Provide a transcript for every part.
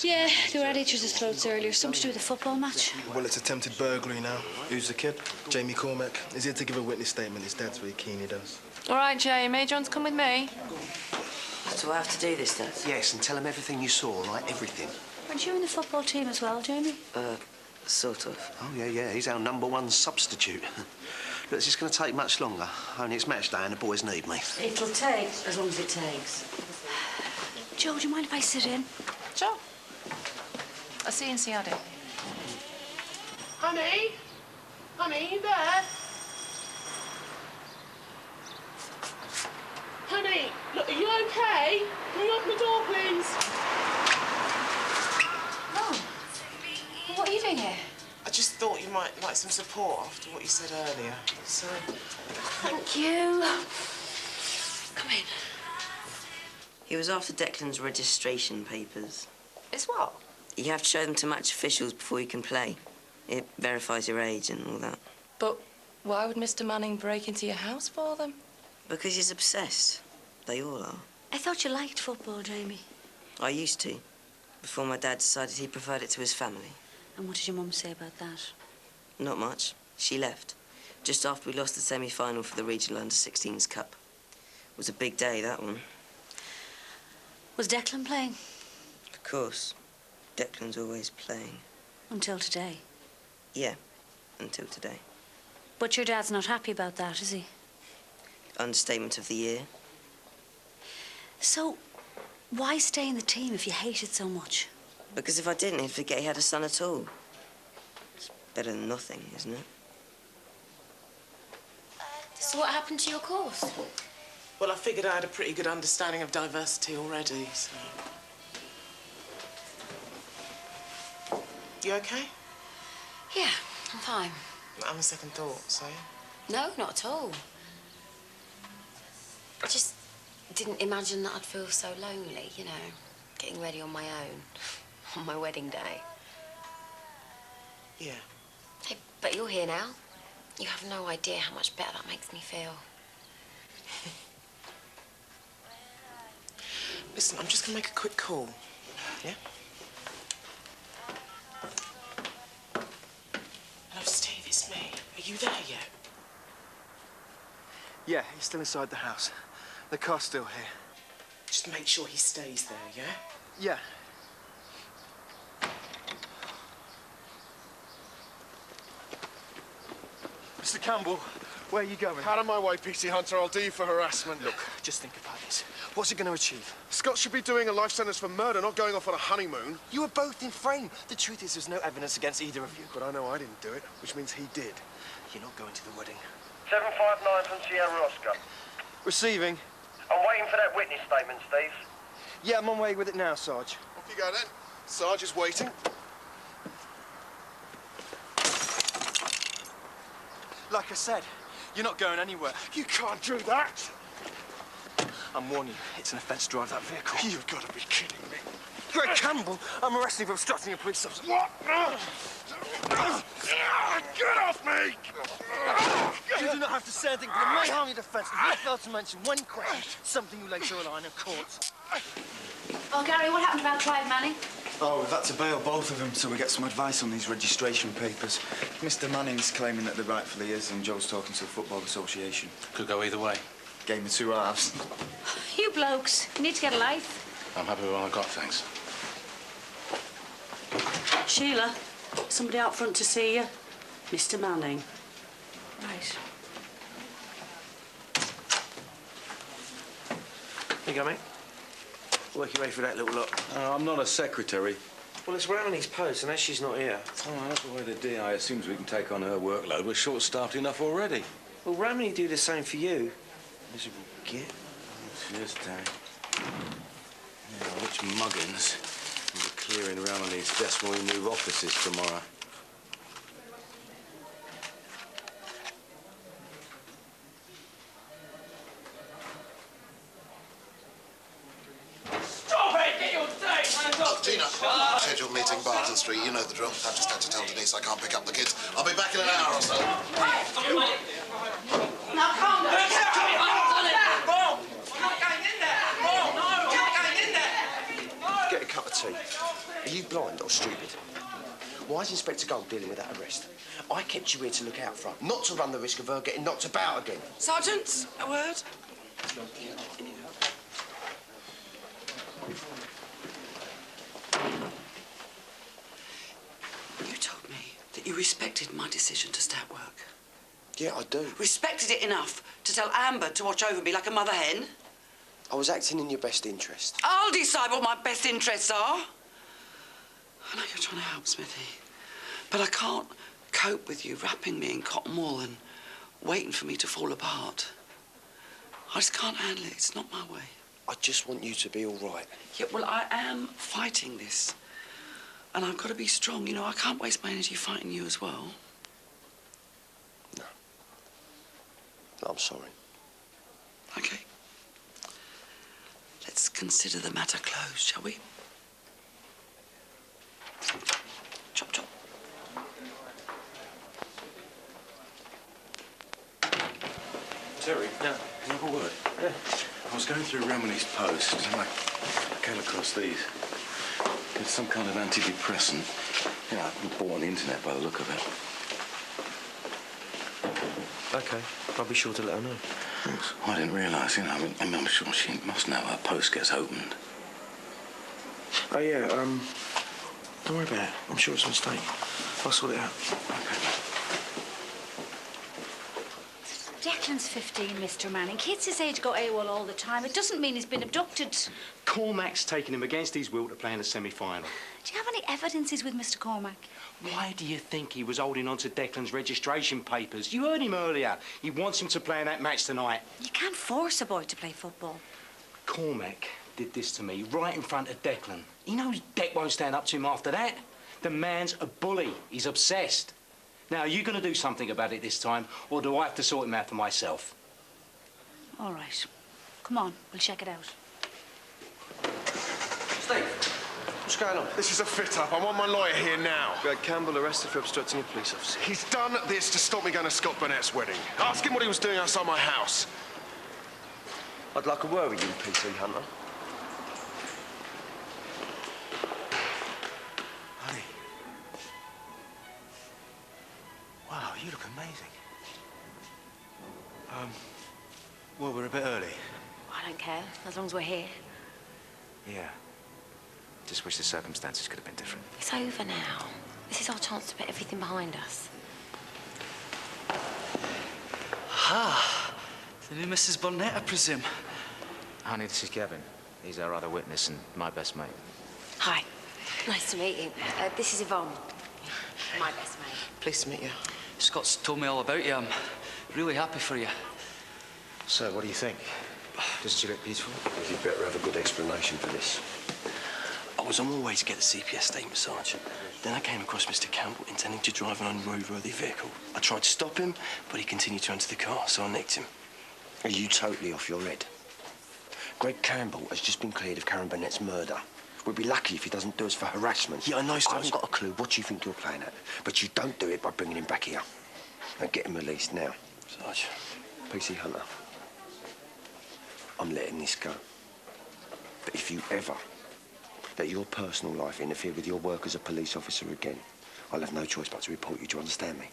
Yeah, they were at each other's throats earlier. Something to do with a football match. Well, it's attempted burglary now. Who's the kid? Jamie Cormack. He's here to give a witness statement. His dad's very keen he does. All right, Jamie. Do you want to come with me? Do I have to do this, Dad? Yes, and tell him everything you saw, right? Everything. Aren't you in the football team as well, Jamie? Sort of. Oh, yeah. He's our #1 substitute. Look, is this going to take much longer? Only it's match day and the boys need me. It'll take as long as it takes. Joe, do you mind if I sit in? Sure. I'll see you in Seattle. Honey? Honey, you there? Honey, look, are you okay? Can you open the door, please? Oh. Well, what are you doing here? I just thought you might like some support after what you said earlier. So... Thank you. Come in. He was after Declan's registration papers. It's what? You have to show them to match officials before you can play. It verifies your age and all that. But why would Mr. Manning break into your house for them? Because he's obsessed. They all are. I thought you liked football, Jamie. I used to, before my dad decided he preferred it to his family. And what did your mum say about that? Not much. She left, just after we lost the semi-final for the Regional Under-16s Cup. It was a big day, that one. Was Declan playing? Of course. Declan's always playing. Until today. Yeah, until today. But your dad's not happy about that, is he? Understatement of the year. So, why stay in the team if you hate it so much? Because if I didn't, he'd forget he had a son at all. It's better than nothing, isn't it? So what happened to your course? Well, I figured I had a pretty good understanding of diversity already, so... You okay? Yeah, I'm fine. Not having second thoughts, are you? No, not at all. I just didn't imagine that I'd feel so lonely, you know, getting ready on my own, on my wedding day. Yeah. Hey, but you're here now. You have no idea how much better that makes me feel. Listen, I'm just gonna make a quick call, yeah? Hello, Steve, it's me. Are you there yet? Yeah, he's still inside the house. The car's still here. Just make sure he stays there, yeah? Yeah. Mr. Campbell, where are you going? Out of my way, PC Hunter. I'll do you for harassment. Look, just think about this. What's it going to achieve? Scott should be doing a life sentence for murder, not going off on a honeymoon. You were both in frame. The truth is there's no evidence against either of you. But I know I didn't do it, which means he did. You're not going to the wedding. 759 from Sierra Oscar. Receiving. I'm waiting for that witness statement, Steve. Yeah, I'm on my way with it now, Sarge. Off you go, then. Sarge is waiting. Like I said, you're not going anywhere. You can't do that. I'm warning you, it's an offence to drive that vehicle. You've got to be kidding me. Greg Campbell, I'm arresting you for obstructing a police officer. What? Get off me! You do not have to say anything, but it may harm your defence if you fail to mention one question, something you later rely on in court. Oh, Gary, what happened about Clive Manning? Oh, we've had to bail both of them so we get some advice on these registration papers. Mr. Manning's claiming that there rightfully is, and Joe's talking to the Football Association. Could go either way. Game of two halves. You blokes, you need to get a life. I'm happy with what I got, thanks. Sheila, somebody out front to see you. Mr. Manning. Right. Here you go, mate. Work your way through that little lot. I'm not a secretary. Well, it's Ramsey's post, and as she's not here... Oh, that's the way the DI assumes we can take on her workload. We're short-staffed enough already. Well, Ramsey do the same for you. Miserable git. Cheers, Terry. Yeah, which muggins will be clearing around on these desks when we move offices tomorrow? Gina, scheduled meeting, Barton Street. You know the drill. I've just had to tell Denise I can't pick up the kids. I'll be back in an hour or so. Now, calm down. Get a cup of tea. T, are you blind or stupid? Why is Inspector Gold dealing with that arrest? I kept you here to look out for her, not to run the risk of her getting knocked about again. Sergeant, a word? You told me that you respected my decision to start work. Yeah, I do. Respected it enough to tell Amber to watch over me like a mother hen? I was acting in your best interest. I'll decide what my best interests are. I know you're trying to help, Smithy, but I can't cope with you wrapping me in cotton wool and waiting for me to fall apart. I just can't handle it. It's not my way. I just want you to be all right. Yeah, well, I am fighting this. And I've got to be strong. You know, I can't waste my energy fighting you as well. No, I'm sorry. OK. Let's consider the matter closed, shall we? Chop, chop. Terry? Yeah? Can I have a word? Yeah. I was going through Remini's post and I came across these. It's some kind of antidepressant. You know, bought on the internet by the look of it. OK, I'll be sure to let her know. Thanks. I didn't realise, you know, I mean, I'm sure she must know her post gets opened. Oh, yeah, don't worry about it. I'm sure it's a mistake. I'll sort it out. Declan's 15, Mr. Manning. Kids his age go AWOL all the time. It doesn't mean he's been abducted. Cormac's taken him against his will to play in the semi-final. Do you have any evidence he's with Mr. Cormac? Why do you think he was holding on to Declan's registration papers? You heard him earlier. He wants him to play in that match tonight. You can't force a boy to play football. Cormac did this to me right in front of Declan. He knows Dec won't stand up to him after that. The man's a bully. He's obsessed. Now, are you going to do something about it this time, or do I have to sort him out for myself? All right. Come on, we'll check it out. Steve, what's going on? This is a fit-up. I want my lawyer here now. We had Campbell arrested for obstructing a police officer. He's done this to stop me going to Scott Burnett's wedding. Ask him what he was doing outside my house. I'd like a word with you, PC Hunter. Honey. Wow, you look amazing. Well, we're a bit early. I don't care, as long as we're here. Yeah. Just wish the circumstances could have been different. It's over now. This is our chance to put everything behind us. Ah, the new Mrs. Burnett, I presume. Honey, this is Kevin. He's our other witness and my best mate. Hi. Nice to meet you. This is Yvonne, my best mate. Pleased to meet you. Scott's told me all about you. I'm really happy for you. So, what do you think? Doesn't she look beautiful? You'd better have a good explanation for this. I was on my way to get the CPS statement, Sergeant. Then I came across Mr. Campbell intending to drive an unroadworthy vehicle. I tried to stop him, but he continued to enter the car, so I nicked him. Are you totally off your head? Greg Campbell has just been cleared of Karen Burnett's murder. We'd be lucky if he doesn't do us for harassment. Yeah, I know, Sergeant. I haven't got a clue what you think you're playing at, but you don't do it by bringing him back here. Now get him released now. Sarge. PC Hunter, I'm letting this go. But if you ever let your personal life interfere with your work as a police officer again, I'll have no choice but to report you. Do you understand me?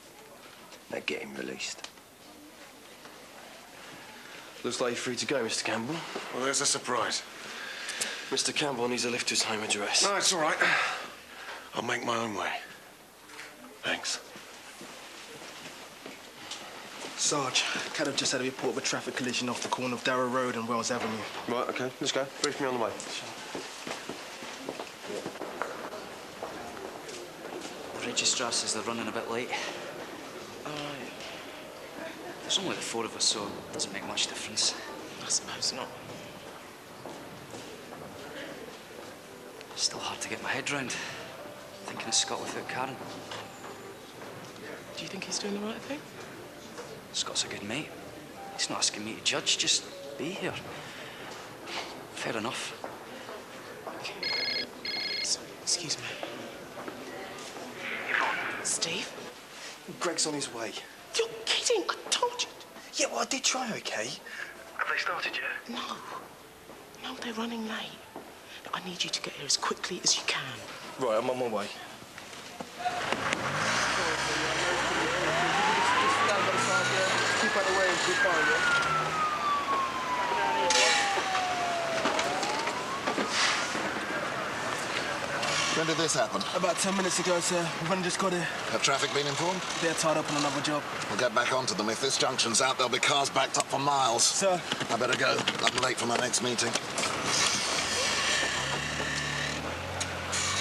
Now get him released. Looks like you're free to go, Mr. Campbell. Well, there's a surprise. Mr. Campbell needs a lift to his home address. No, it's all right. I'll make my own way. Thanks. Sarge, Caddo just had a report of a traffic collision off the corner of Darrow Road and Wells Avenue. Right, OK, let's go. Brief me on the way. The registrar says they're running a bit late. There's only the four of us, so it doesn't make much difference. I suppose not. Still hard to get my head round. Thinking of Scott without Karen. Do you think he's doing the right thing? Scott's a good mate. He's not asking me to judge, just be here. Fair enough. Okay. Excuse me. Steve? Greg's on his way. You're kidding! I told you! Yeah, well, I did try, OK? Have they started yet? No. No, they're running late. I need you to get here as quickly as you can. Right, I'm on my way. Keep out of the way and keep fine, yeah? When did this happen? About 10 minutes ago, sir. We've only just got here. Have traffic been informed? They're tied up on another job. We'll get back onto them. If this junction's out, there'll be cars backed up for miles. Sir. I better go. I'm late for my next meeting.